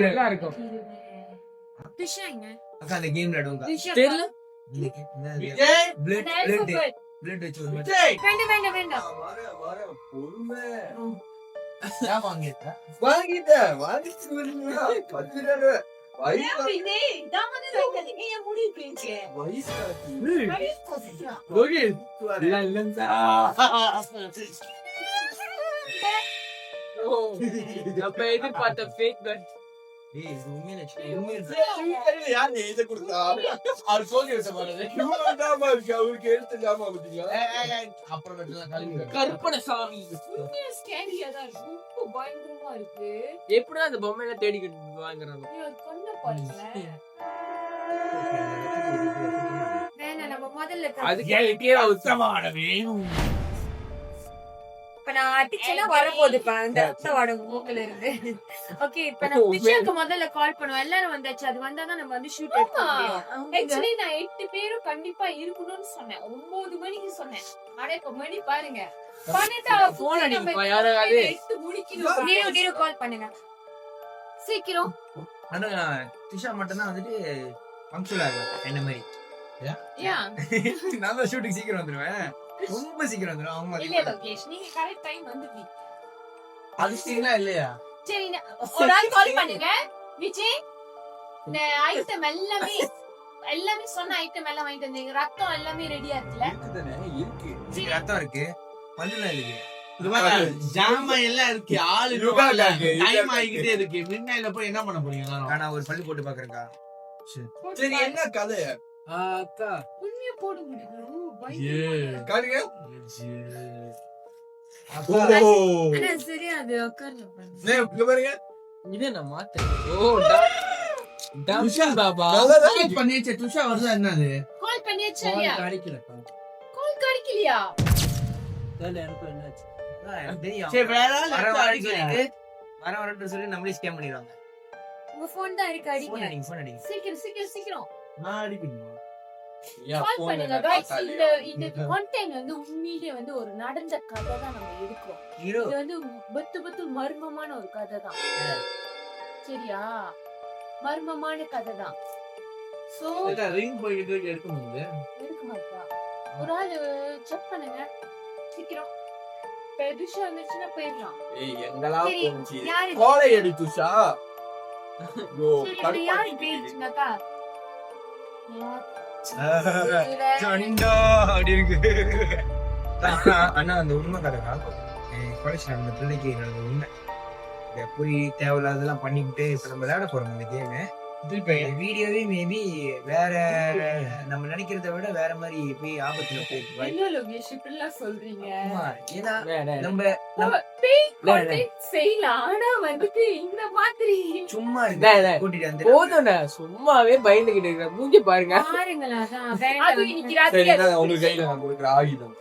நல்லா இருக்கும். அக்கா அந்த கேம் விளையாடுவாங்க. தெரியல. பிளட் வச்சு ஒரு மாதிரி. பொறுமை. வாங்கிட்டேன். எதிர்பார்த்த fake gun. கருப்பணசாமி எப்படி அந்த பொம்மையில தேடிக்கிட்டு வாங்குறாங்க? அதுக்கே உத்தமான வேணும். இப்ப நான் அடிச்சேன்னா வரப்போகுதுப்பா அந்த ரத்தவாட மூக்குல இருந்து. ஓகே, இப்ப நான் பிஷாக்கு முதல்ல கால் பண்ணுவோம். எல்லாரும் வந்தாச்சு. அது வந்தாதான் நம்ம வந்து ஷூட் எடுக்க முடியும். ஆக்சுவலி நான் 8 பேரும் கண்டிப்பா இருக்கணும்னு சொன்னேன். 9 மணிக்கு சொன்னேன். ஆனா இப்ப மணி பாருங்க 12 போன் அடிப்பா யாராவது. 8 முடிக்கணும். நீங்க கால் பண்ணுங்க சீக்கிரம். ஆனா திஷா மட்டும் தான் வந்துட்டு பங்க்சுவலா இருக்கும் என்ன மாதிரி. நான் தான் ஷூட்டிங் சீக்கிரம் வந்துருவேன். ரொம்ப சீக்கிரம் வந்துரும். அவங்க இல்ல லோகேஷ், நீங்க கரெக்ட் டைம் வந்துட்டீங்க. அதுனா இல்லையா? சரி, ஒரு ஆள் கால் பண்ணுங்க. விஜய், இந்த ஐட்டம் எல்லாமே சொன்ன ஐட்டம் எல்லாம் வாங்கிட்டு வந்தீங்க. ரத்தம் எல்லாமே ரெடியா இருக்குல்ல? இருக்கு. ரத்தம் இருக்கு. பல்லுல இருக்கு. ஜாமா எல்லாம் இருக்கு. ஆளு டைம் ஆகிட்டே இருக்கு. மிட்நைட்ல போய் என்ன பண்ண போறீங்க? நான் ஒரு பல்லு போட்டு பாக்குறேன்க்கா. சரி, என்ன கதை? அக்கா உண்மையா போட முடியும். காரிங்க. ஆனா சரி, அது உட்கார்ந்து பாருங்க. இது நான் மாத்தேன். ஓ துஷா பாபா பண்ணியாச்சு. துஷா வருதா என்னது? கால் பண்ணியாச்சா? கிடைக்கலப்பா. கால் கிடைக்கலையா? எனக்கு என்னாச்சு? தெரியும். சரி, வேற வரட்டு சொல்லி நம்மளே ஸ்கேம் பண்ணிடுவாங்க. உங்க போன் தான் இருக்கு. போன் அடிங்க அடிங்க. சீக்கிரம் நான் அடிக்கணுமா? கால் பண்ணுங்க गाइस. இந்த கண்டென்ட் வந்து உண்மையிலேயே வந்து ஒரு நடந்த கதை தான் நம்ம எடுக்கிறோம். ஹீரோ இது வந்து பத்து மர்மமான ஒரு கதை தான். சரியா? மர்மமான கதை தான். சோ ரிங் போயிட்டு எடுக்க முடியுது. எடுக்க மாட்டா. ஒரு ஆள் செக் பண்ணுங்க சீக்கிரம். பெருசா இருந்துச்சுன்னா போயிடலாம். ஏய், எங்களா போச்சு. யாரு கோலை எடு துஷா. யோ, சரி, யாரு பேசுனாக்கா? ஜனிண்டா அப்படி இருக்கு. அண்ணா அந்த உண்மை கதைக்கா கொலைச்சு நடந்த பிள்ளைக்கு நடந்த உண்மை. போய் தேவையில்லாதெல்லாம் பண்ணிக்கிட்டு இப்ப நம்ம விளையாட போறோம் இந்த கேமு. வீடியோவே மேபி வேற நம்ம நினைக்கிறத விட வேற மாதிரி போய் ஆபத்துல போயிருக்கு. என்ன லோகேஷ் இப்படிலாம் சொல்றீங்க? ஏன்னா நம்ம செய்யலாம். ஆனா வந்துட்டு இந்த மாதிரி சும்மா கூட்டிட்டு வந்து போதும்டா, சும்மாவே பயந்துகிட்டு இருக்க. மூஞ்சி பாருங்க. பாருங்களா? அது இன்னைக்கு ராத்திரி உங்க கையில நான் கொடுக்குற ஆயுதம்.